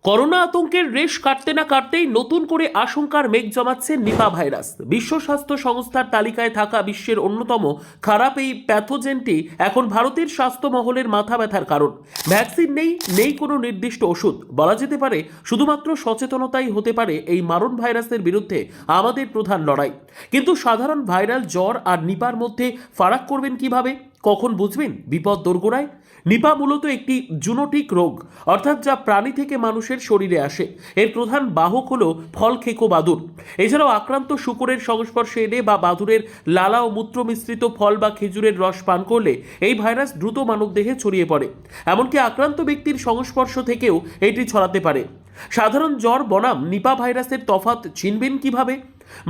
Corona আতঙ্কের রেশ কাটতে না কাটতেই নতুন করে আশঙ্কার মেঘ জমাচ্ছে নিপা ভাইরাস। বিশ্ব স্বাস্থ্য সংস্থার তালিকায় থাকা বিশ্বের অন্যতম খারাপ এই প্যাথোজেনটি এখন ভারতের স্বাস্থ্য মহলের মাথা ব্যথার কারণ। ভ্যাকসিন নেই কোনো নির্দিষ্ট ওষুধ। বলা যেতে পারে শুধুমাত্র সচেতনতাই হতে পারে এই মারণ ভাইরাসের বিরুদ্ধে আমাদের প্রধান লড়াই। কিন্তু সাধারণ ভাইরাল জ্বর আর নিপার মধ্যে ফারাক করবেন কিভাবে? কখন বুঝবেন বিপদ দোরগোড়ায়? নিপা মূলত একটি জুনোটিক রোগ, অর্থাৎ যা প্রাণী থেকে মানুষের শরীরে আসে। এর প্রধান বাহক হলো ফলখেকো বাদুড়। এছাড়াও আক্রান্ত শূকরের সংস্পর্শে এলে বা বাদুড়ের লালা ও মূত্র মিশ্রিত ফল বা খেজুরের রস পান করলে এই ভাইরাস দ্রুত মানবদেহে ছড়িয়ে পড়ে। এমনকি আক্রান্ত ব্যক্তির সংস্পর্শ থেকেও এটি ছড়াতে পারে। সাধারণ জ্বর বনাম নিপা ভাইরাসের তফাৎ চিনবেন কিভাবে?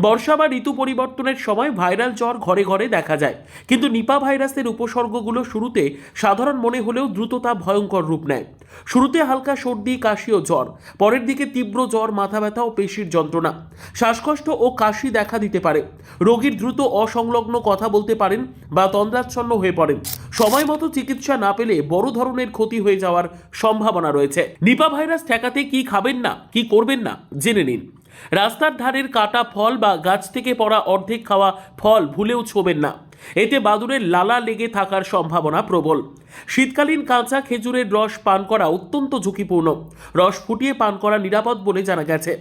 বর্ষা বা ঋতু পরিবর্তনের সময় ভাইরাল জ্বর ঘরে ঘরে দেখা যায়, কিন্তু নিপা ভাইরাসের উপসর্গগুলো শুরুতে সাধারণ মনে হলেও দ্রুত তা ভয়ঙ্কর রূপ নেয়। শুরুতে হালকা সর্দি, কাশি ও জ্বর, পরের দিকে তীব্র জ্বর, মাথা ব্যথা ও পেশির যন্ত্রণা, শ্বাসকষ্ট ও কাশি দেখা দিতে পারে। রোগীর দ্রুত অসংলগ্ন কথা বলতে পারেন বা তন্দ্রাচ্ছন্ন হয়ে পড়েন। সময় মতো চিকিৎসা না পেলে বড় ধরনের ক্ষতি হয়ে যাওয়ার সম্ভাবনা রয়েছে। নিপা ভাইরাস ঠেকাতে কি খাবেন না, কি করবেন না জেনে নিন। রাস্তার ধারের কাটা ফল বা গাছ থেকে পড়া অর্ধেক খাওয়া ফল ভুলেও ছোবেন না। এতে বাদুড়ের লালা লেগে থাকার সম্ভাবনা প্রবল। শীতকালীন কাঁচা খেজুরের রস পান করা অত্যন্ত ঝুঁকিপূর্ণ। রস ফুটিয়ে পান করা নিরাপদ বলে জানা গেছে।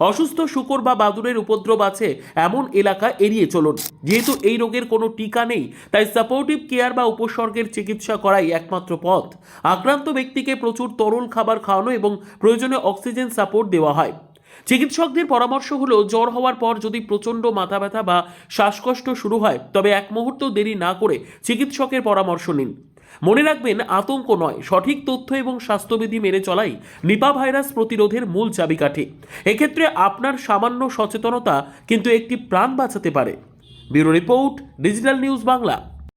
অসুস্থ শূকর বা বাদুড়ের উপদ্রব আছে এমন এলাকা এড়িয়ে চলুন। যেহেতু এই রোগের কোনো টিকা নেই, তাই সাপোর্টিভ কেয়ার বা উপসর্গের চিকিৎসা করাই একমাত্র পথ। আক্রান্ত ব্যক্তিকে প্রচুর তরল খাবার খাওয়ানো এবং প্রয়োজনে অক্সিজেন সাপোর্ট দেওয়া হয়। চিকিৎসকদের পরামর্শ হলো জ্বর হওয়ার পর যদি প্রচণ্ড মাথা ব্যথা বা শ্বাসকষ্ট শুরু হয়, তবে এক মুহূর্ত দেরি না করে চিকিৎসকের পরামর্শ নিন। মনে রাখবেন, আতঙ্ক নয়, সঠিক তথ্য এবং স্বাস্থ্যবিধি মেনে চলাই নিপা ভাইরাস প্রতিরোধের মূল চাবিকাঠি। এক্ষেত্রে আপনার সামান্য সচেতনতা কিন্তু একটি প্রাণ বাঁচাতে পারে। Bureau report, digital news Bangla.